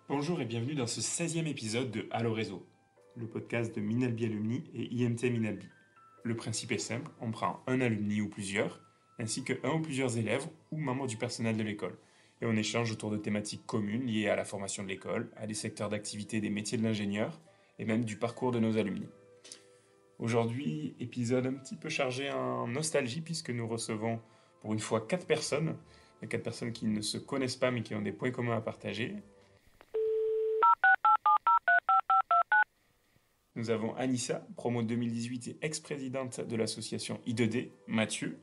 Bonjour et bienvenue dans ce 16e épisode de Allo Réseau, le podcast de Minalbi Alumni et IMT Minalbi. Le principe est simple, on prend un alumni ou plusieurs, ainsi que un ou plusieurs élèves ou membres du personnel de l'école, et on échange autour de thématiques communes liées à la formation de l'école, à des secteurs d'activité des métiers de l'ingénieur, et même du parcours de nos alumni. Aujourd'hui, épisode un petit peu chargé en nostalgie, puisque nous recevons pour une fois 4 personnes, 4 personnes qui ne se connaissent pas mais qui ont des points communs à partager. Nous avons Anissa, promo 2018 et ex-présidente de l'association I2D, Mathieu,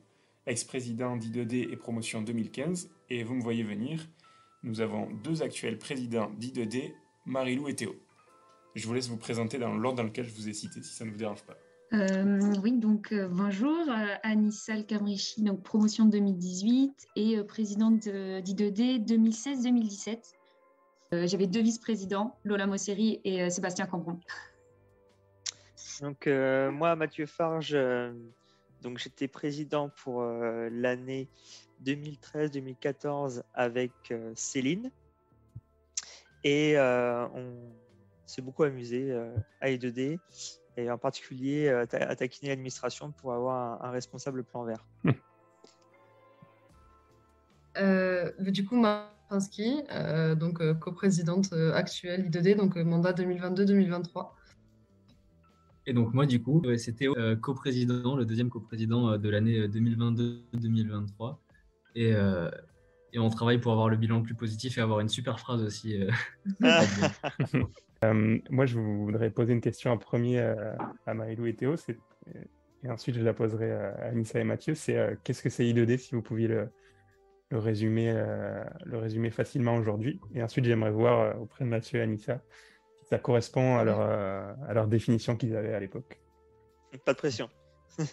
ex-président d'I2D et promotion 2015, et vous me voyez venir, nous avons deux actuels présidents d'I2D, Marilou et Théo. Je vous laisse vous présenter dans l'ordre dans lequel je vous ai cité, si ça ne vous dérange pas. Bonjour, Anissa El-Kamrichi, donc promotion 2018 et présidente d'I2D 2016-2017. J'avais deux vice-présidents, Lola Mosseri et Sébastien Cambron. Donc moi, Mathieu Farge, donc j'étais président pour l'année 2013-2014 avec Céline et on s'est beaucoup amusé à I2D et en particulier à taquiner l'administration pour avoir un responsable plan vert. Du coup, Marinski, coprésidente actuelle I2D, donc mandat 2022-2023. Et donc moi, du coup, c'était coprésident, le deuxième coprésident de l'année 2022-2023. Et on travaille pour avoir le bilan le plus positif et avoir une super phrase aussi. Moi, je voudrais poser une question en premier à Marilou et Théo, et ensuite je la poserai à Anissa et Mathieu. C'est qu'est-ce que c'est I2D, si vous pouviez le résumer facilement aujourd'hui. Et ensuite, j'aimerais voir auprès de Mathieu et Anissa si ça correspond à leur définition qu'ils avaient à l'époque. Pas de pression. Pour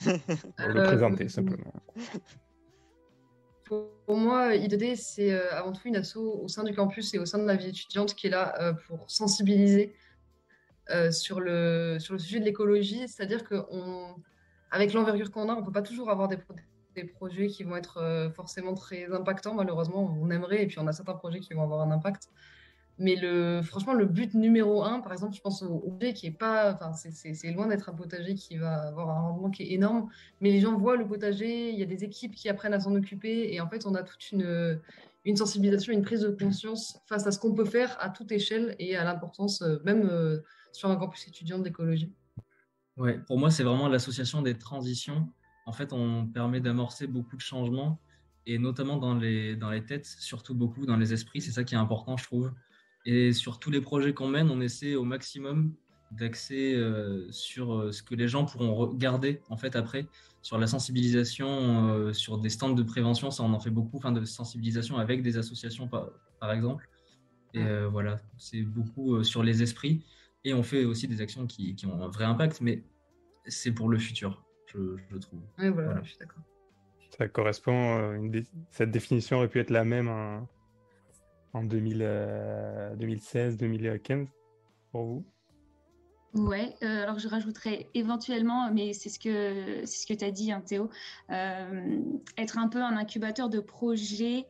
le présenter, simplement. Pour moi, I2D, c'est avant tout une asso au sein du campus et au sein de la vie étudiante qui est là pour sensibiliser sur le sujet de l'écologie. C'est-à-dire qu'avec l'envergure qu'on a, on ne peut pas toujours avoir des projets qui vont être forcément très impactants. Malheureusement, on aimerait, et puis on a certains projets qui vont avoir un impact. Mais franchement, le but numéro un, par exemple, je pense au potager qui est pas, enfin, c'est loin d'être un potager qui va avoir un rendement qui est énorme. Mais les gens voient le potager, il y a des équipes qui apprennent à s'en occuper, et en fait, on a toute une sensibilisation, une prise de conscience face à ce qu'on peut faire à toute échelle et à l'importance, même sur un campus étudiant de l'écologie. Ouais, pour moi, c'est vraiment l'association des transitions. En fait, on permet d'amorcer beaucoup de changements, et notamment dans les têtes, surtout beaucoup dans les esprits. C'est ça qui est important, je trouve. Et sur tous les projets qu'on mène, on essaie au maximum d'axer sur ce que les gens pourront regarder en fait après, sur la sensibilisation, sur des stands de prévention, ça on en fait beaucoup, de sensibilisation avec des associations par exemple. Et voilà, c'est beaucoup sur les esprits. Et on fait aussi des actions qui ont un vrai impact, mais c'est pour le futur, je trouve. Oui, voilà, je suis d'accord. Ça correspond, cette définition aurait pu être la même en 2016-2015 pour vous? Ouais, alors je rajouterais éventuellement, mais c'est ce que tu as dit, hein, Théo, être un peu un incubateur de projets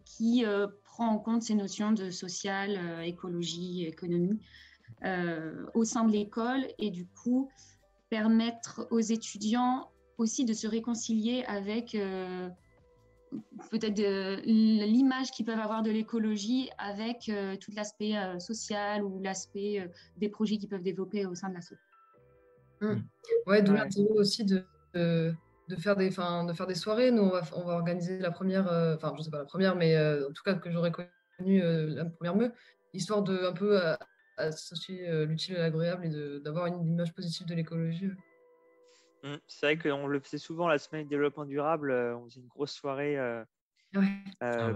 qui prend en compte ces notions de social, écologie, économie au sein de l'école, et du coup permettre aux étudiants aussi de se réconcilier avec peut-être l'image qu'ils peuvent avoir de l'écologie avec tout l'aspect social ou l'aspect des projets qu'ils peuvent développer au sein de l'asso. Ouais, d'où l'intérêt aussi de faire des soirées. Nous, on va organiser la première, je sais pas la première, mais en tout cas que j'aurais connu la première histoire de un peu associer l'utile et l'agréable et d'avoir une image positive de l'écologie. C'est vrai qu'on le faisait souvent la semaine de développement durable. On faisait une grosse soirée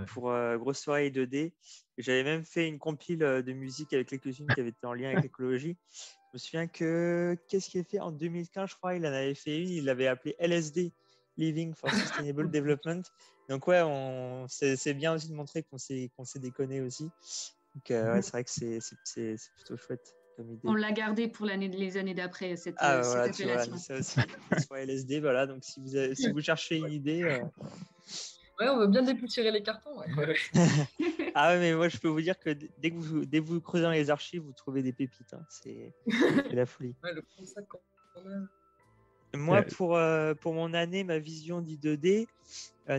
pour grosse soirée I2D. J'avais même fait une compile de musique avec quelques-unes qui avaient été en lien avec l'écologie. Je me souviens qu'est-ce qu'il a fait en 2015, je crois, il en avait fait une, il l'avait appelée LSD, Living for Sustainable Development. Donc ouais, c'est bien aussi de montrer qu'on s'est déconné aussi. Donc c'est vrai que c'est plutôt chouette. On l'a gardé pour les années d'après, cette voilà, appellation. Tu vois, ça aussi, soit LSD, voilà. Donc si vous cherchez une idée, ouais, on veut bien dépoussiérer les cartons. Ouais. Ah ouais, mais moi, je peux vous dire que dès que vous creusez dans les archives, vous trouvez des pépites. Hein. C'est la folie. Ouais, le constat qu'on a. Moi, pour mon année, ma vision d'I2D,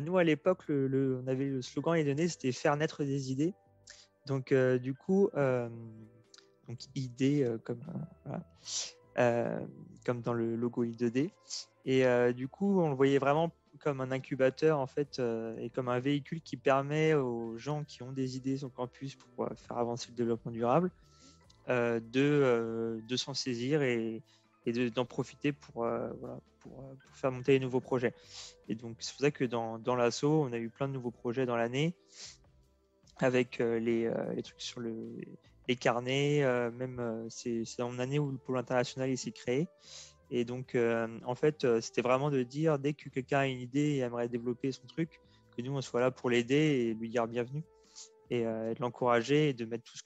nous, à l'époque, on avait le slogan I2D, c'était « Faire naître des idées ». Donc, du coup, donc idée comme dans le logo I2D. Et du coup, on le voyait vraiment comme un incubateur en fait, et comme un véhicule qui permet aux gens qui ont des idées sur le campus pour faire avancer le développement durable de s'en saisir et d'en profiter pour faire monter les nouveaux projets. Et donc, c'est pour ça que dans l'asso, on a eu plein de nouveaux projets dans l'année avec les trucs sur les carnets, c'est dans mon année où le pôle international il s'est créé. Et donc, en fait, c'était vraiment de dire, dès que quelqu'un a une idée et aimerait développer son truc, que nous, on soit là pour l'aider et lui dire bienvenue. Et de l'encourager et de mettre tout ce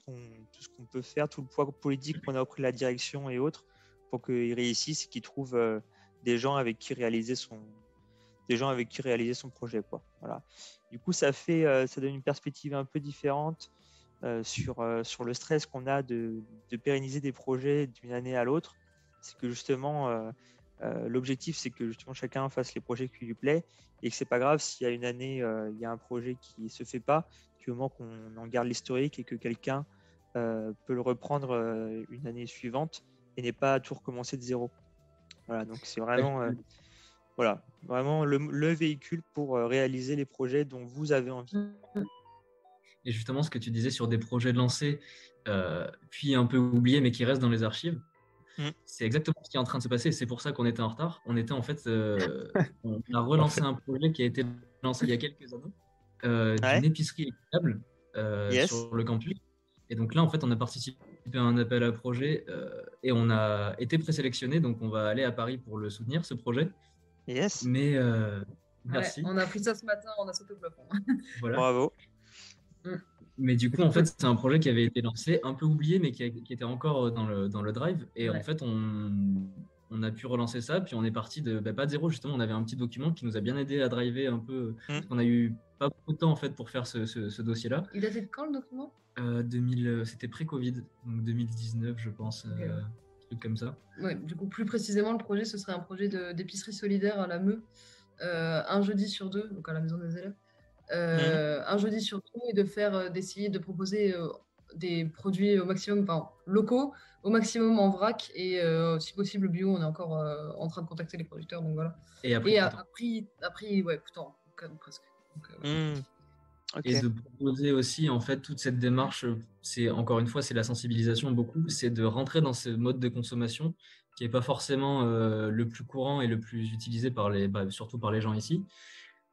qu'on peut faire, tout le poids politique qu'on a auprès de la direction et autres, pour qu'il réussisse et qu'il trouve des gens avec qui réaliser son projet, quoi. Voilà. Du coup, ça donne une perspective un peu différente sur le stress qu'on a de pérenniser des projets d'une année à l'autre. C'est que justement, l'objectif, c'est que justement chacun fasse les projets qui lui plaît et que c'est pas grave s'il y a une année, il y a un projet qui se fait pas, du moment qu'on en garde l'historique et que quelqu'un peut le reprendre une année suivante et n'est pas à tout recommencer de zéro. Voilà, donc c'est vraiment, vraiment le véhicule pour réaliser les projets dont vous avez envie. Et justement, ce que tu disais sur des projets lancés, puis un peu oubliés, mais qui restent dans les archives, c'est exactement ce qui est en train de se passer. C'est pour ça qu'on était en retard. On était en fait, on a relancé un projet qui a été lancé il y a quelques années, d'une épicerie équitable sur le campus. Et donc là, en fait, on a participé à un appel à projet et on a été présélectionné. Donc, on va aller à Paris pour le soutenir, ce projet. Yes. Mais merci. Ouais, on a appris ça ce matin, on a sauté au plafond. Voilà. Bravo. Mais du coup, en fait, c'est un projet qui avait été lancé, un peu oublié, mais qui était encore dans le drive. Et en fait, on a pu relancer ça. Puis on est parti pas de zéro. Justement, on avait un petit document qui nous a bien aidé à driver un peu. Parce qu'on a eu pas beaucoup de temps en fait pour faire ce dossier-là. Il datait de quand le document ? C'était pré-Covid, donc 2019, je pense. Okay. Un truc comme ça. Ouais, du coup, plus précisément, le projet, ce serait un projet d'épicerie solidaire à la Meux, un jeudi sur deux, donc à la maison des élèves. Un jeudi sur deux et d'essayer de proposer des produits au maximum, locaux, au maximum en vrac et si possible bio. On est encore en train de contacter les producteurs, donc voilà. Et à prix coûtant, presque. Donc, Okay. Et de proposer aussi en fait toute cette démarche, c'est encore une fois c'est la sensibilisation beaucoup, c'est de rentrer dans ce mode de consommation qui n'est pas forcément le plus courant et le plus utilisé surtout par les gens ici.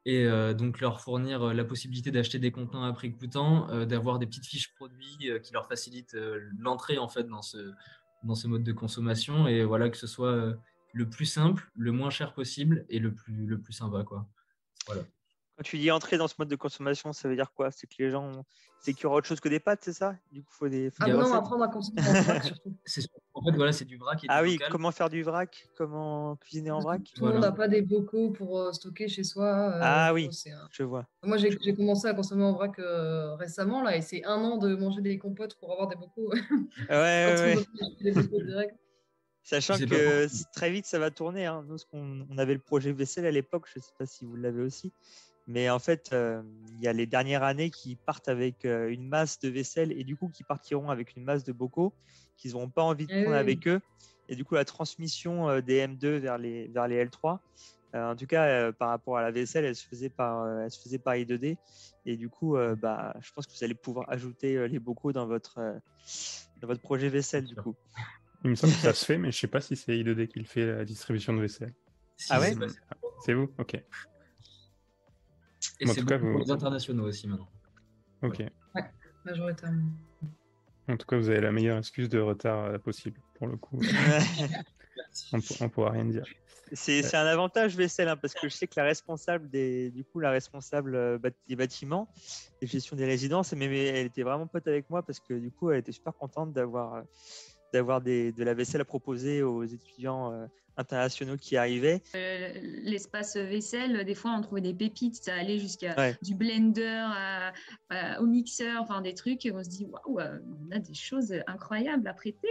Et donc leur fournir la possibilité d'acheter des contenants à prix coûtant, d'avoir des petites fiches produits qui leur facilitent l'entrée en fait dans ce mode de consommation, et voilà, que ce soit le plus simple, le moins cher possible et le plus sympa, quoi. Voilà. Quand tu dis entrer dans ce mode de consommation, ça veut dire quoi? C'est que les gens, c'est qu'il y aura autre chose que des pâtes, c'est ça? Du coup, non, apprendre à consommer en vrac surtout. En fait, voilà, c'est du vrac. Ah oui, comment faire du vrac? Comment cuisiner en vrac? Tout le monde n'a pas des bocaux pour stocker chez soi. Oui, je vois. Moi, j'ai commencé à consommer en vrac récemment, là, et c'est 1 an de manger des compotes pour avoir des bocaux. Ouais. Des bocaux directs. Sachant que très vite, ça va tourner. Hein. Nous, on avait le projet vaisselle à l'époque, je ne sais pas si vous l'avez aussi. Mais en fait, il y a les dernières années qui partent avec une masse de vaisselle et du coup qui partiront avec une masse de bocaux qu'ils n'auront pas envie de prendre avec eux. Et du coup, la transmission des M2 vers les L3, en tout cas par rapport à la vaisselle, elle se faisait par I2D. Et du coup, je pense que vous allez pouvoir ajouter les bocaux dans votre projet vaisselle du coup. Il me semble que ça se fait, mais je ne sais pas si c'est I2D qui le fait, la distribution de vaisselle. Ouais, c'est vous? Ok. Et c'est beaucoup pour les internationaux aussi maintenant. Ok. Ouais, majoritairement. En tout cas, vous avez la meilleure excuse de retard possible, pour le coup. On ne pourra rien dire. C'est un avantage vaisselle, hein, parce que je sais que la responsable des bâtiments, des gestion des résidences, elle était vraiment pote avec moi parce que du coup, elle était super contente d'avoir de la vaisselle à proposer aux étudiants internationaux qui arrivaient. L'espace vaisselle, des fois, on trouvait des pépites. Ça allait jusqu'à du blender au mixeur, enfin des trucs. Et on se dit, waouh, on a des choses incroyables à prêter.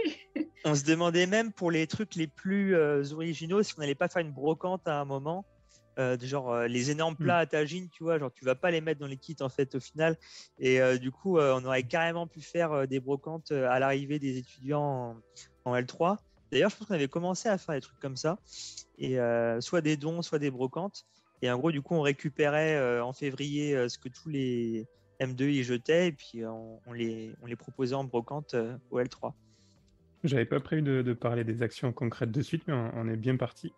On se demandait même pour les trucs les plus originaux si on n'allait pas faire une brocante à un moment. Genre les énormes plats à tagine, tu vois, genre tu vas pas les mettre dans les kits en fait au final. Et du coup, on aurait carrément pu faire des brocantes à l'arrivée des étudiants en L3. D'ailleurs, je pense qu'on avait commencé à faire des trucs comme ça, et soit des dons, soit des brocantes. Et en gros, du coup, on récupérait en février ce que tous les M2 y jetaient, et puis on les proposait en brocante au L3. J'avais pas prévu de parler des actions concrètes de suite, mais on est bien parti.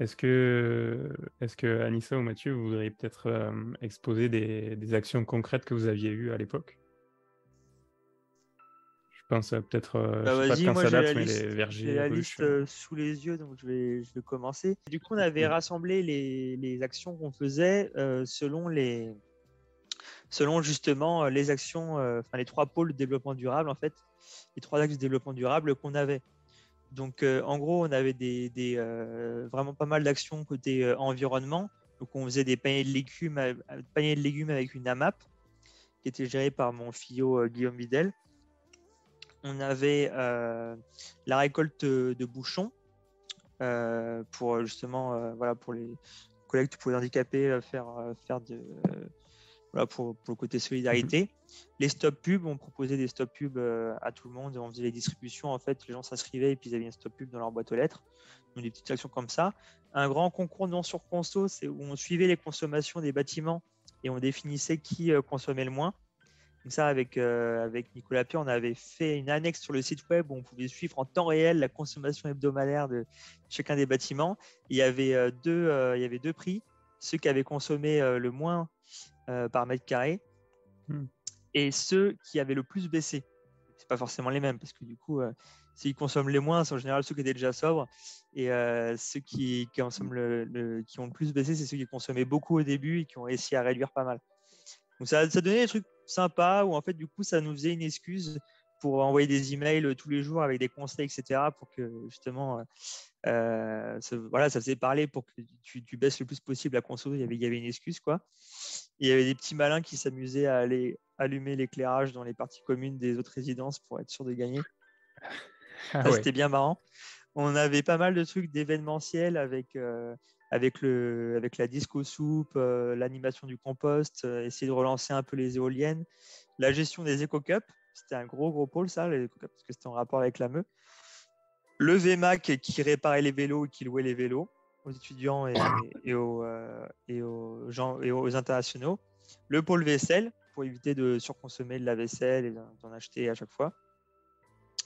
Est-ce que Anissa ou Mathieu, vous voudriez peut-être exposer des actions concrètes que vous aviez eues à l'époque? Je pense peut-être, je sais pas de quand ça date, mais les vergers, j'ai la ruches. liste sous les yeux, donc je vais commencer. Du coup, on avait rassemblé les actions qu'on faisait selon justement les actions, les 3 pôles de développement durable, en fait, les 3 axes de développement durable qu'on avait. Donc, en gros, on avait vraiment pas mal d'actions côté environnement. Donc, on faisait des paniers de légumes avec une AMAP qui était gérée par mon philo Guillaume Videl. On avait la récolte de bouchons pour justement, pour les collectes pour les handicapés, pour le côté solidarité. Les stop pubs, on proposait des stop pubs à tout le monde, on faisait les distributions, en fait, les gens s'inscrivaient et puis ils avaient une stop pub dans leur boîte aux lettres. Donc des petites actions comme ça. Un grand concours non sur conso, c'est où on suivait les consommations des bâtiments et on définissait qui consommait le moins. Comme ça, avec Nicolas Pierre, on avait fait une annexe sur le site web où on pouvait suivre en temps réel la consommation hebdomadaire de chacun des bâtiments. Il y avait deux prix, ceux qui avaient consommé le moins par mètre carré et ceux qui avaient le plus baissé. C'est pas forcément les mêmes parce que du coup, ceux qui consomment les moins, c'est en général ceux qui étaient déjà sobres, et ceux qui consomment qui ont le plus baissé, c'est ceux qui consommaient beaucoup au début et qui ont réussi à réduire pas mal. Donc ça donnait des trucs sympas où en fait du coup ça nous faisait une excuse pour envoyer des emails tous les jours avec des conseils, etc., pour que justement ça faisait parler pour que tu baisses le plus possible la conso. Il y avait une excuse, quoi. Il y avait des petits malins qui s'amusaient à aller allumer l'éclairage dans les parties communes des autres résidences pour être sûr de gagner. C'était bien marrant. On avait pas mal de trucs d'événementiel avec la disco soupe, l'animation du compost, essayer de relancer un peu les éoliennes, la gestion des éco-cups. C'était un gros pôle, ça, les éco-cups, parce que c'était en rapport avec la MEU. Le VMAC qui réparait les vélos et qui louait les vélos aux étudiants et aux internationaux. Le pôle vaisselle pour éviter de surconsommer de la vaisselle et d'en acheter à chaque fois.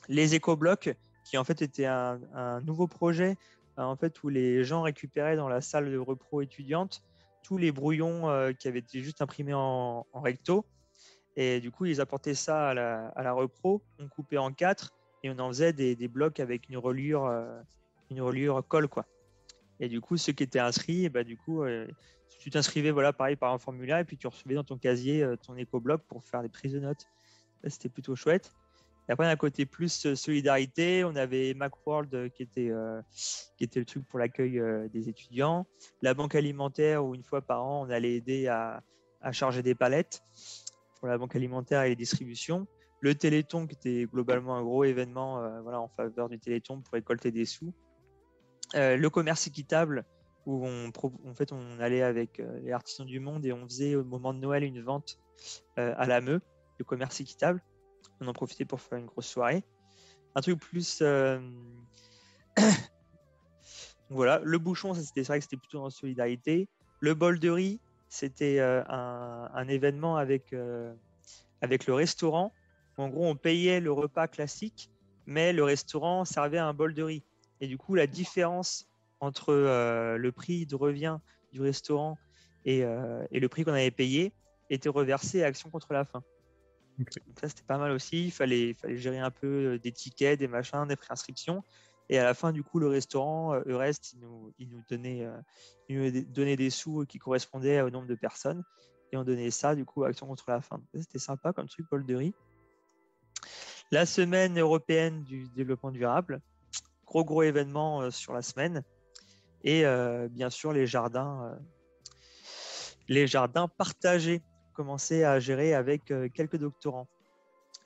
Les éco-blocs qui en fait était un nouveau projet en fait où les gens récupéraient dans la salle de repro étudiante tous les brouillons qui avaient été juste imprimés en recto, et du coup ils apportaient ça à la repro, on coupait en 4 et on en faisait des blocs avec une reliure colle, quoi. Et du coup ceux qui étaient inscrits, du coup tu t'inscrivais pareil par un formulaire et puis tu recevais dans ton casier ton éco-bloc pour faire des prises de notes. Là, c'était plutôt chouette. Et après, d'un côté plus solidarité, on avait Macworld qui était le truc pour l'accueil des étudiants. La banque alimentaire où une fois par an, on allait aider à charger des palettes pour la banque alimentaire et les distributions. Le Téléthon qui était globalement un gros événement en faveur du Téléthon pour récolter des sous. Le commerce équitable où on allait avec les artisans du monde et on faisait au moment de Noël une vente à la MEU, le commerce équitable. On en profitait pour faire une grosse soirée. Un truc plus... voilà, le bouchon, c'est vrai que c'était plutôt en solidarité. Le bol de riz, c'était un événement avec le restaurant. En gros, on payait le repas classique, mais le restaurant servait un bol de riz. Et du coup, la différence entre le prix de revient du restaurant et le prix qu'on avait payé était reversé à Action contre la faim. Okay. Donc ça, c'était pas mal aussi. Il fallait gérer un peu des tickets, des machins, des préinscriptions. Et à la fin, du coup, le restaurant, Eurest, il nous donnait des sous qui correspondaient au nombre de personnes. Et on donnait ça, du coup, à Action contre la faim. Donc, c'était sympa comme truc, bol de riz. La semaine européenne du développement durable. Gros événement sur la semaine. Et bien sûr, les jardins partagés, commencer à gérer avec quelques doctorants.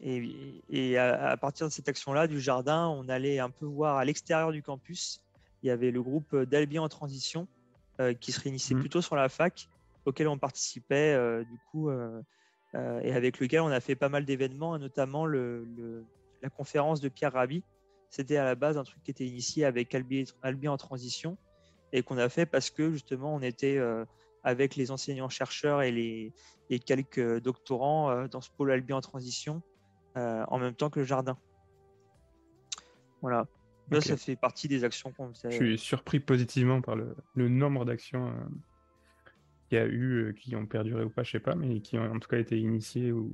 Et à partir de cette action-là, du jardin, on allait un peu voir à l'extérieur du campus. Il y avait le groupe d'Albi en transition qui se réunissait plutôt sur la fac, auquel on participait et avec lequel on a fait pas mal d'événements, notamment la conférence de Pierre Rabhi. C'était à la base un truc qui était initié avec Albi en transition et qu'on a fait parce que justement on était avec les enseignants-chercheurs et quelques doctorants dans ce pôle Albi en transition en même temps que le jardin. Voilà. Là, ça fait partie des actions qu'on faisait. Je suis surpris positivement par le nombre d'actions qu'il y a eu, qui ont perduré ou pas, je sais pas, mais qui ont en tout cas été initiées ou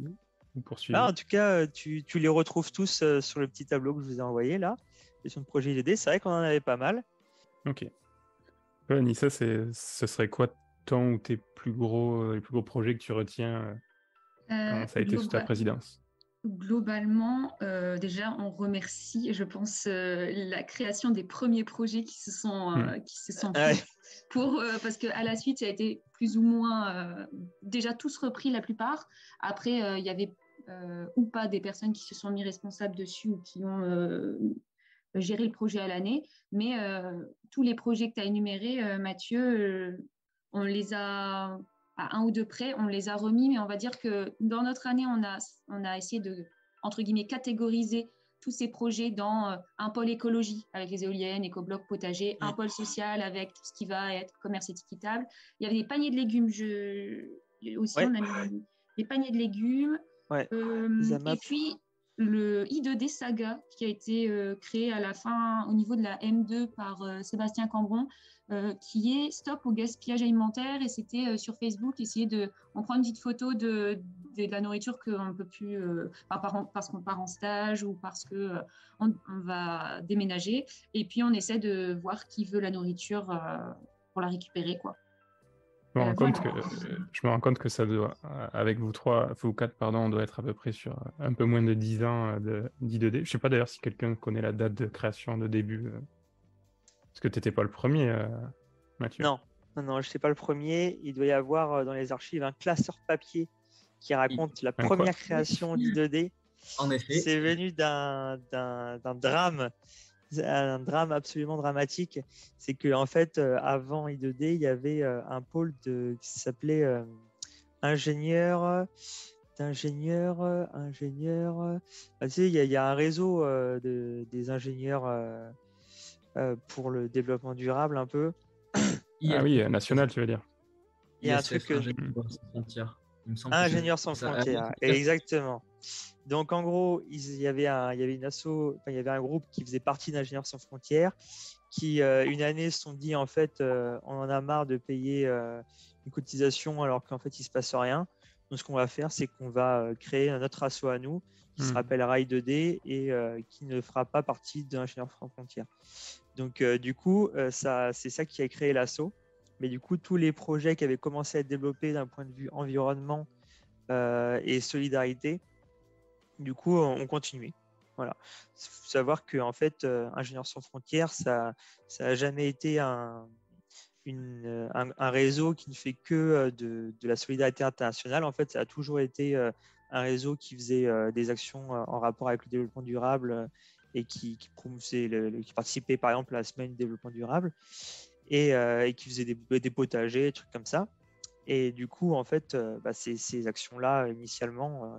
poursuivies. En tout cas, tu les retrouves tous sur le petit tableau que je vous ai envoyé là. Gestion de projet IDD, c'est vrai qu'on en avait pas mal. Ok. Nissa, ce serait quoi ton ou les plus gros projets que tu retiens quand ça a été sous ta présidence? Globalement, déjà, on remercie, je pense, la création des premiers projets qui se sont faits parce qu'à la suite, ça a été plus ou moins déjà tous repris la plupart. Après, il y avait ou pas des personnes qui se sont mis responsables dessus ou qui ont géré le projet à l'année. Mais tous les projets que tu as énumérés, Mathieu, on les a... à un ou deux près, on les a remis, mais on va dire que dans notre année, on a essayé de, entre guillemets, catégoriser tous ces projets dans un pôle écologie avec les éoliennes, écobloc, potager, un pôle social avec tout ce qui va être commerce équitable. Il y avait des paniers de légumes aussi, on a mis des paniers de légumes. Et puis, le I2D Saga qui a été créé à la fin au niveau de la M2 par Sébastien Cambron, qui est Stop au gaspillage alimentaire, et c'était sur Facebook, on prend une petite photo de la nourriture qu'on ne peut plus, parce qu'on part en stage ou parce qu'on va déménager, et puis on essaie de voir qui veut la nourriture pour la récupérer, quoi. Je me rends compte que ça doit, avec vous quatre, on doit être à peu près sur un peu moins de 10 ans d'I2D. Je ne sais pas d'ailleurs si quelqu'un connaît la date de création de début. Parce que tu n'étais pas le premier, Mathieu. Non, je n'étais pas le premier. Il doit y avoir dans les archives un classeur papier qui raconte la première création d'I2D. En effet. C'est venu d'un drame. Un drame absolument dramatique, c'est que en fait avant I2D il y avait un pôle qui s'appelait ingénieur. Tu sais, il y a un réseau des ingénieurs pour le développement durable un peu. Oui, national, tu veux dire. Il y a un truc Ingénieurs sans frontières, exactement. Donc en gros, il y avait un groupe qui faisait partie d'Ingénieurs sans frontières qui une année se sont dit en fait on en a marre de payer une cotisation alors qu'en fait il se passe rien. Donc ce qu'on va faire, c'est qu'on va créer notre asso à nous qui se rappellera I2D et qui ne fera pas partie d'Ingénieurs sans frontières. Donc du coup, c'est ça qui a créé l'asso. Mais du coup, tous les projets qui avaient commencé à être développés d'un point de vue environnement et solidarité, du coup, on continuait. Voilà. Il faut savoir que en fait, Ingénieurs sans frontières, ça n'a jamais été un réseau qui ne fait que de la solidarité internationale. En fait, ça a toujours été un réseau qui faisait des actions en rapport avec le développement durable et qui participait par exemple à la semaine du développement durable et qui faisait des potagers, des trucs comme ça. Et du coup, en fait, ces actions-là, initialement,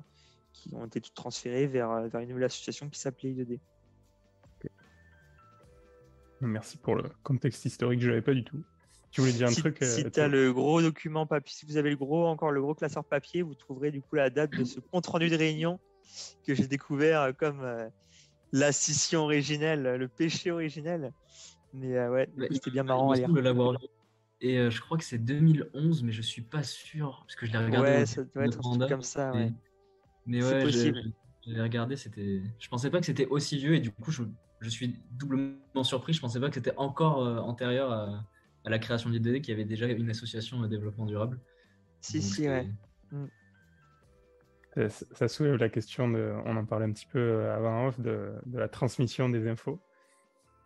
qui ont été toutes transférées vers une nouvelle association qui s'appelait I2D. Okay. Merci pour le contexte historique, je ne l'avais pas du tout. Tu voulais dire un truc Si tu as le gros document papier, si vous avez le gros classeur papier, vous trouverez du coup la date de ce compte-rendu de réunion que j'ai découvert comme la scission originelle, le péché originel. Mais c'était bien marrant à lire. L'avoir lu. Et je crois que c'est 2011, mais je suis pas sûr parce que je l'ai regardé. Ouais, ça doit être un truc comme ça. Ouais. Mais c'est possible. Je l'ai regardé, je pensais pas que c'était aussi vieux et du coup je suis doublement surpris. Je pensais pas que c'était encore antérieur à la création d'I2D, qui avait déjà une association de développement durable. Ouais. Ça soulève la question on en parlait un petit peu avant off, de la transmission des infos.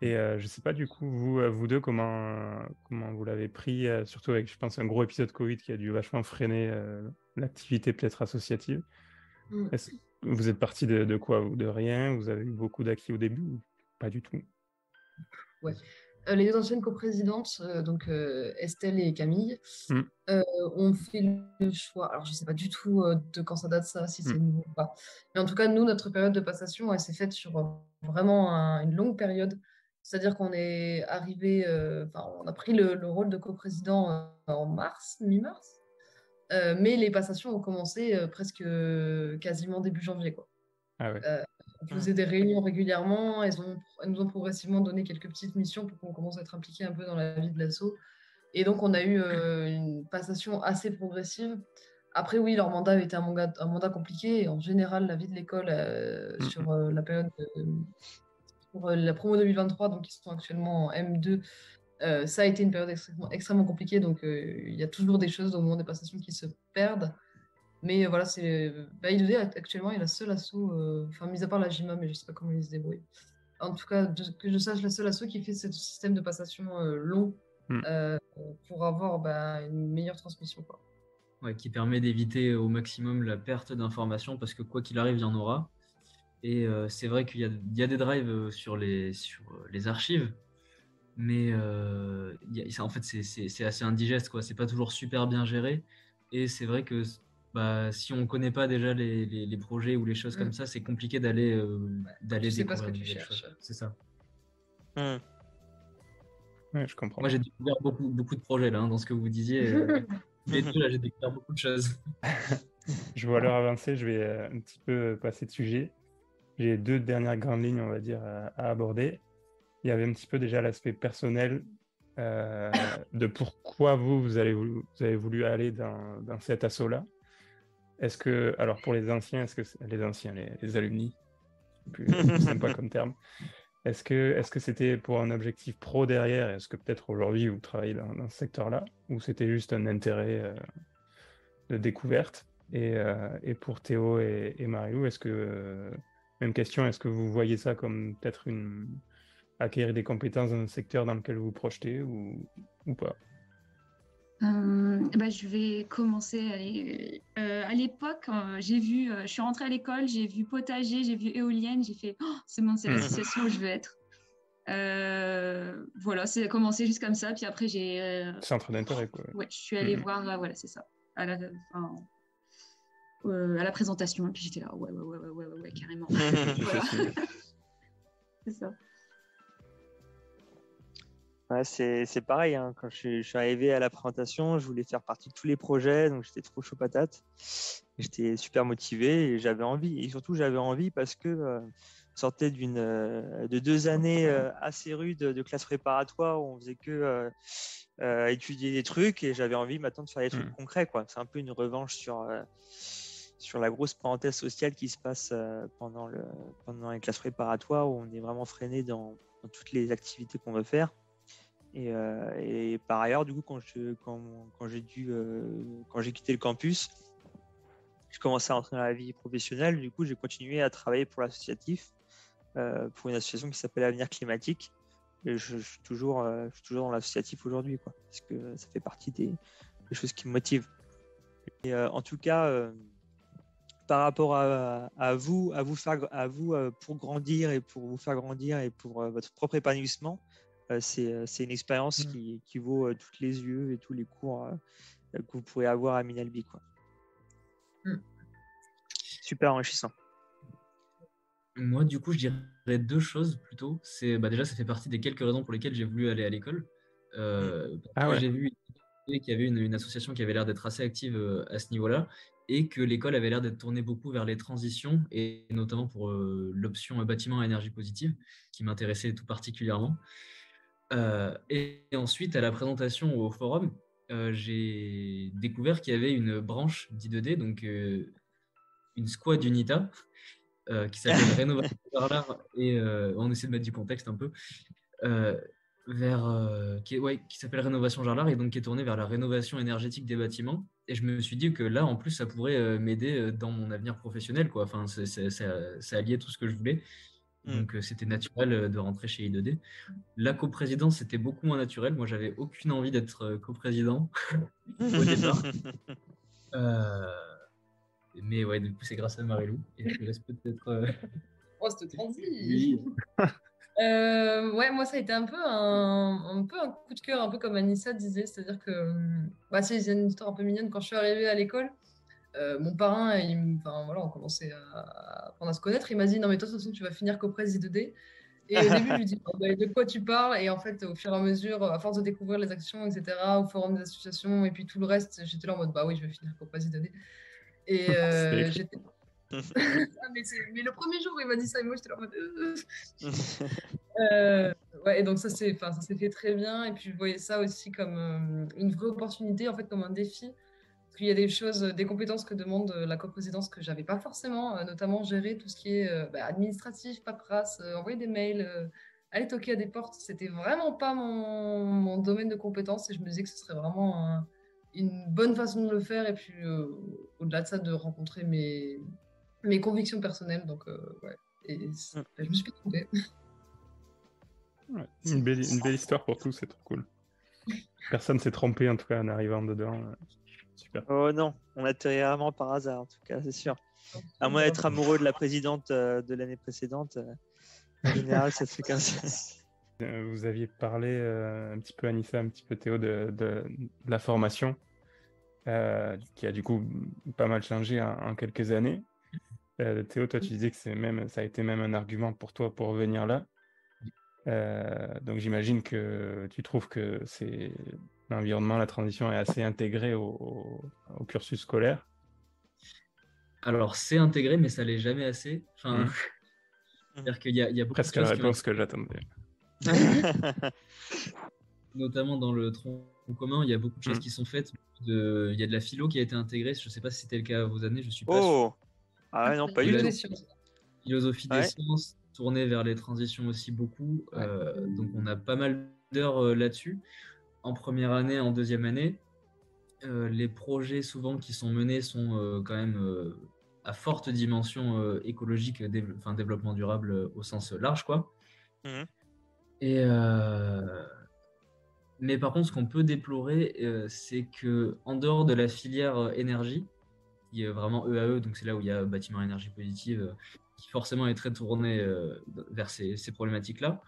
Et je sais pas du coup, vous deux, comment vous l'avez pris, surtout avec, je pense, un gros épisode Covid qui a dû vachement freiner l'activité peut-être associative. Mm. Vous êtes parti de quoi? De rien? Vous avez eu beaucoup d'acquis au début ou pas du tout? Ouais. Les deux anciennes coprésidentes, donc Estelle et Camille, Mm, ont fait le choix. Alors, je ne sais pas du tout de quand ça date, ça, si c'est mm, nouveau ou pas. Mais en tout cas, nous, notre période de passation, elle s'est faite sur vraiment une longue période. C'est-à-dire qu'on est arrivé, on a pris le rôle de coprésident en mars, mi-mars. Mais les passations ont commencé presque quasiment début janvier, quoi. Ah ouais. On faisait des réunions régulièrement. Elles nous ont progressivement donné quelques petites missions pour qu'on commence à être impliqué un peu dans la vie de l'asso. Et donc, on a eu une passation assez progressive. Après, oui, leur mandat avait été un mandat compliqué. Et en général, la vie de l'école Mm, sur la période pour la promo 2023, donc ils sont actuellement en M2, ça a été une période extrêmement compliquée. Donc, il y a toujours des choses au moment des passations qui se perdent. Mais voilà, c'est I2D actuellement est la seule asso, enfin, mis à part la JIMA, mais je sais pas comment ils se débrouillent. En tout cas, que je sache, la seule asso qui fait ce système de passation long mm. euh, pour avoir une meilleure transmission, quoi. Ouais, qui permet d'éviter au maximum la perte d'informations parce que quoi qu'il arrive, il y en aura. Et c'est vrai qu'il y a des drives sur les archives, mais en fait, c'est assez indigeste, quoi. C'est pas toujours super bien géré. Et c'est vrai que si on ne connaît pas déjà les projets ou les choses Mm. comme ça, c'est compliqué d'aller Tu sais pas ce découvrir que de tu nouvelles cherches. choses. C'est ça. Ouais, je comprends. Moi, j'ai découvert beaucoup de projets là, dans ce que vous disiez. Les deux, là, j'ai découvert beaucoup de choses. Je vois l'heure avancer, je vais un petit peu passer de sujet. J'ai deux dernières grandes lignes, on va dire, à aborder. Il y avait un petit peu déjà l'aspect personnel de pourquoi vous avez voulu aller dans cet assaut-là. Est-ce que, alors pour les anciens, les alumni, plus sympa comme terme, est-ce que c'était pour un objectif pro derrière? Est-ce que peut-être aujourd'hui vous travaillez dans ce secteur-là, ou c'était juste un intérêt de découverte? Et pour Théo et Mariou, même question, est-ce que vous voyez ça comme peut-être acquérir des compétences dans un secteur dans lequel vous vous projetez ou pas? Je vais commencer. À l'époque, je suis rentrée à l'école, j'ai vu potager, j'ai vu éolienne, j'ai fait, oh, c'est bon, c'est l'association où je veux être. Voilà, c'est commencé juste comme ça. Puis après, Centre d'intérêt, quoi. Ouais, je suis allée voir, voilà, c'est ça, à la présentation. Et puis j'étais là, ouais, carrément. Voilà. C'est ça. Ouais, c'est pareil, hein. Quand je suis arrivé à la présentation, je voulais faire partie de tous les projets, donc j'étais trop chaud patate. J'étais super motivé et j'avais envie. Et surtout, j'avais envie parce que je sortais de 2 années assez rudes de classe préparatoire où on faisait que étudier des trucs, et j'avais envie maintenant de faire des trucs concrets, quoi. C'est un peu une revanche sur la grosse parenthèse sociale qui se passe pendant les classes préparatoires, où on est vraiment freiné dans toutes les activités qu'on veut faire. Et par ailleurs, du coup, quand j'ai quitté le campus, je commençais à entrer dans la vie professionnelle. Du coup, j'ai continué à travailler pour l'associatif, pour une association qui s'appelle Avenir Climatique. Et je suis toujours dans l'associatif aujourd'hui, quoi, parce que ça fait partie des choses qui me motivent. Et en tout cas, par rapport à vous pour grandir et pour vous faire grandir et pour votre propre épanouissement, c'est une expérience qui vaut tous les yeux et tous les cours que vous pourrez avoir à Minalbi, quoi. Super enrichissant. Moi, du coup, je dirais deux choses plutôt. Déjà, ça fait partie des quelques raisons pour lesquelles j'ai voulu aller à l'école. J'ai vu qu'il y avait une association qui avait l'air d'être assez active à ce niveau-là, et que l'école avait l'air d'être tournée beaucoup vers les transitions, et notamment pour l'option bâtiment à énergie positive, qui m'intéressait tout particulièrement. Et ensuite, à la présentation au forum, j'ai découvert qu'il y avait une branche d'I2D, donc une squad UNITA, qui s'appelle Rénovation Jarlard, et on essaie de mettre du contexte un peu, qui s'appelle Rénovation Jarlard, et donc qui est tournée vers la rénovation énergétique des bâtiments. Et je me suis dit que là, en plus, ça pourrait m'aider dans mon avenir professionnel, quoi. Enfin, ça alliait tout ce que je voulais. Donc, c'était naturel de rentrer chez I2D. La coprésidence, c'était beaucoup moins naturel. Moi, j'avais aucune envie d'être coprésident au départ. Mais ouais, du coup, c'est grâce à Marie-Lou. Et je te laisse peut-être... Oh, c'était transi. Oui. Ouais, moi, ça a été un peu un coup de cœur, un peu comme Anissa disait. C'est-à-dire que, c'est une histoire un peu mignonne. Quand je suis arrivée à l'école, mon parrain, enfin, voilà, on commençait à apprendre à se connaître. Il m'a dit, non, mais toi, de toute façon, tu vas finir copres I2D. Et au début, je lui dis, de quoi tu parles? Et en fait, au fur et à mesure, à force de découvrir les actions, etc., au forum des associations, et puis tout le reste, j'étais là en mode, bah oui, je vais finir copres I2D. Et j'étais... mais le premier jour, il m'a dit ça, et moi, j'étais là en mode... ouais, et donc ça s'est fait très bien. Et puis je voyais ça aussi comme une vraie opportunité, en fait, comme un défi. Parce qu'il y a des choses, des compétences que demande la coprésidence que j'avais pas forcément, notamment gérer tout ce qui est administratif, paperasse, envoyer des mails, aller toquer à des portes. C'était vraiment pas mon domaine de compétences et je me disais que ce serait vraiment une bonne façon de le faire. Et puis au-delà de ça, de rencontrer mes convictions personnelles. Donc ouais, et je me suis pas trompée. Ouais, une belle histoire pour tous, c'est trop cool. Personne s'est trompé en tout cas en arrivant dedans. Super. Oh non, on atterrit rarement par hasard en tout cas, c'est sûr. À moins d'être amoureux de la présidente de l'année précédente, en général ça se fait comme ça. Vous aviez parlé un petit peu Anissa, un petit peu Théo de la formation qui a du coup pas mal changé en quelques années. Théo, toi tu disais que ça a été même un argument pour toi pour revenir là. Donc j'imagine que tu trouves que l'environnement, la transition est assez intégrée au cursus scolaire. Alors, c'est intégré, mais ça l'est jamais assez. Enfin, c'est-à-dire qu'il y a beaucoup presque de choses la réponse que j'attendais. Notamment dans le tronc commun, il y a beaucoup de choses qui sont faites. Il y a de la philo qui a été intégrée. Je ne sais pas si c'était le cas à vos années, je suis pas sûr. Ah non, pas du tout. Philosophie des sciences, tournée vers les transitions aussi beaucoup. Donc on a pas mal d'heures là-dessus. En première année, en deuxième année, les projets souvent qui sont menés sont quand même à forte dimension écologique, développement durable au sens large, quoi. Et mais par contre, ce qu'on peut déplorer, c'est que en dehors de la filière énergie, qui est vraiment EAE, donc c'est là où il y a bâtiment énergie positive, qui forcément est très tourné vers ces problématiques-là.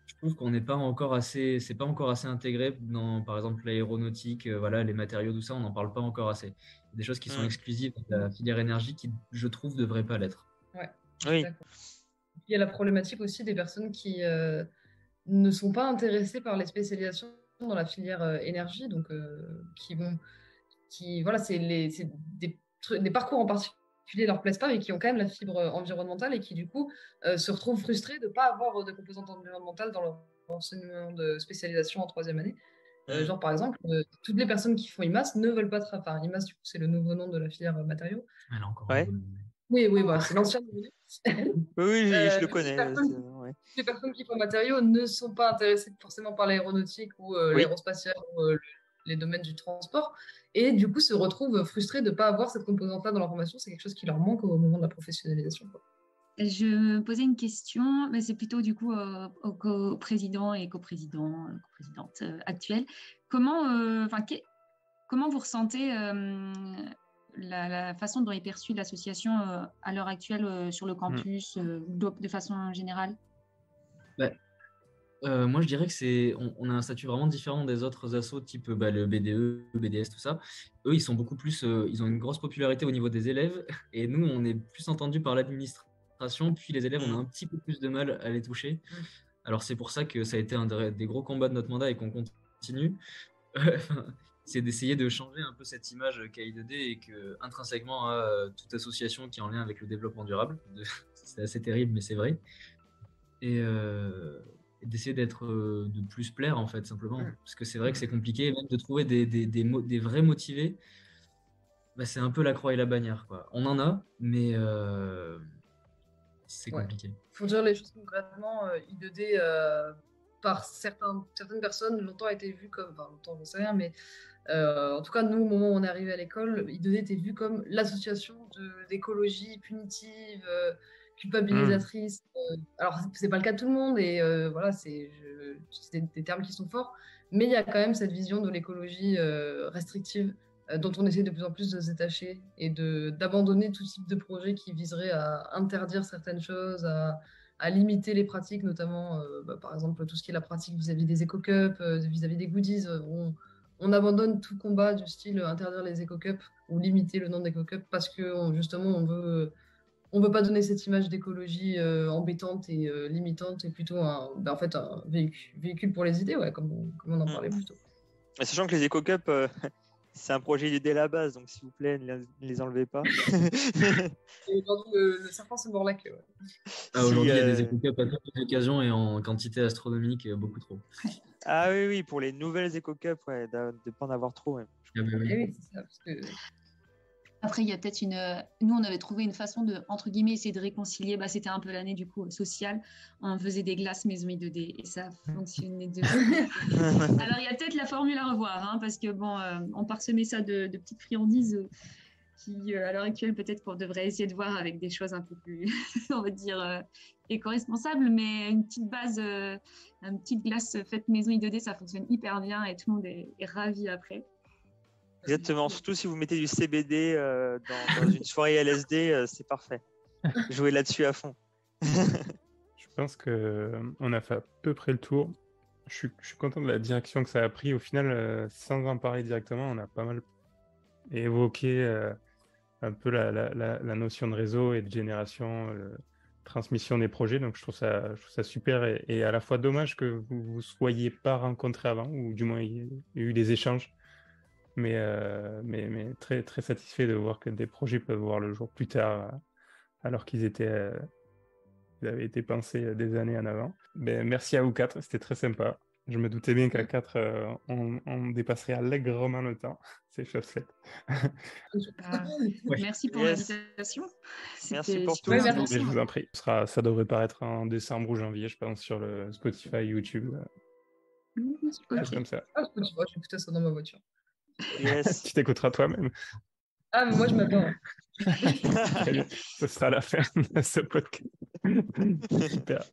Je trouve qu'on n'est pas encore assez, c'est pas encore assez intégré dans, par exemple, l'aéronautique, voilà, les matériaux, tout ça, on n'en parle pas encore assez. Des choses qui sont exclusives de la filière énergie qui, je trouve, ne devraient pas l'être. Ouais, oui. Il y a la problématique aussi des personnes qui ne sont pas intéressées par les spécialisations dans la filière énergie, donc voilà, c'est des parcours en particulier leur plaisent pas, mais qui ont quand même la fibre environnementale et qui du coup se retrouvent frustrés de ne pas avoir de composantes environnementales dans leur enseignement de spécialisation en troisième année. Genre par exemple, toutes les personnes qui font IMAS ne veulent pas travailler. Enfin, IMAS, du coup, c'est le nouveau nom de la filière matériaux. Elle a encore Oui, bah, c'est l'ancien nom. Oui, je le connais. Les personnes qui font matériaux ne sont pas intéressées forcément par l'aéronautique ou l'aérospatiale ou les domaines du transport, et du coup se retrouvent frustrés de ne pas avoir cette composante-là dans leur formation. C'est quelque chose qui leur manque au moment de la professionnalisation, quoi. Je me posais une question, mais c'est plutôt du coup au président et coprésidente actuelle. Comment vous ressentez la façon dont est perçue l'association à l'heure actuelle sur le campus, de façon générale? Moi, je dirais que on a un statut vraiment différent des autres assos, type le BDE, le BDS, tout ça. Eux, ils sont beaucoup plus, ils ont une grosse popularité au niveau des élèves, et nous, on est plus entendus par l'administration, puis les élèves, on a un petit peu plus de mal à les toucher. Alors, c'est pour ça que ça a été un des gros combats de notre mandat et qu'on continue. C'est d'essayer de changer un peu cette image qu'a I2D et que, intrinsèquement, à toute association qui est en lien avec le développement durable. C'est assez terrible, mais c'est vrai. Et d'essayer de plus plaire, en fait, simplement. Parce que c'est vrai que c'est compliqué, même de trouver des vrais motivés. C'est un peu la croix et la bannière, quoi. On en a, mais c'est compliqué. Faut dire les choses concrètement. I2D, par certaines personnes, longtemps a été vu comme... Enfin, longtemps, je ne sais rien, mais en tout cas, nous, au moment où on est arrivé à l'école, I2D était vu comme l'association d'écologie punitive culpabilisatrice. Alors, c'est pas le cas de tout le monde, et voilà, c'est des termes qui sont forts, mais il y a quand même cette vision de l'écologie restrictive dont on essaie de plus en plus de se détacher et d'abandonner tout type de projet qui viserait à interdire certaines choses, à limiter les pratiques, notamment, par exemple, tout ce qui est la pratique vis-à-vis des éco-cups, vis-à-vis des goodies. On abandonne tout combat du style interdire les éco-cups ou limiter le nombre d'éco-cups parce que justement, on veut pas donner cette image d'écologie embêtante et limitante, et plutôt en fait, un véhicule pour les idées, ouais, comme on en parlait plus tôt. Sachant que les éco-cups, c'est un projet dès la base, donc s'il vous plaît, ne les enlevez pas. Et le serpent se mord la queue. Ouais. Aujourd'hui, il y a des éco-cups à toutes les occasions et en quantité astronomique, beaucoup trop. Ah oui, pour les nouvelles éco-cups, ouais, de ne pas en avoir trop. Ouais. Oui, c'est ça, parce que... Après, il y a peut-être Nous, on avait trouvé une façon de, entre guillemets, essayer de réconcilier. C'était un peu l'année, du coup, sociale. On faisait des glaces maison I2D et ça fonctionnait de Alors, il y a peut-être la formule à revoir, parce que, on parsemait ça de petites friandises qui, à l'heure actuelle, peut-être qu'on devrait essayer de voir avec des choses un peu plus, on va dire, éco-responsables. Mais une petite base, une petite glace faite maison I2D, ça fonctionne hyper bien et tout le monde est ravi après. Exactement, surtout si vous mettez du CBD dans une soirée LSD, c'est parfait. Jouez là-dessus à fond. Je pense qu'on a fait à peu près le tour. Je suis content de la direction que ça a pris. Au final, sans en parler directement, on a pas mal évoqué un peu la notion de réseau et de génération, transmission des projets. Donc je trouve ça super et à la fois dommage que vous ne soyez pas rencontrés avant, ou du moins il y ait eu des échanges. Mais très, très satisfait de voir que des projets peuvent voir le jour plus tard, alors qu'ils avaient été pensés des années en avant. Merci à vous quatre, c'était très sympa. Je me doutais bien qu'à 4, on dépasserait allègrement le temps. C'est chose faite. Merci pour l'invitation. Merci pour tout. Je vous en prie. Ça devrait paraître en décembre ou janvier, je pense, sur le Spotify, YouTube. Comme ça. Spotify, je vais écouter ça dans ma voiture. Yes. Tu t'écouteras toi-même. Ah, mais moi, je m'attends. Très bien. Ce sera la fin de ce podcast. Super.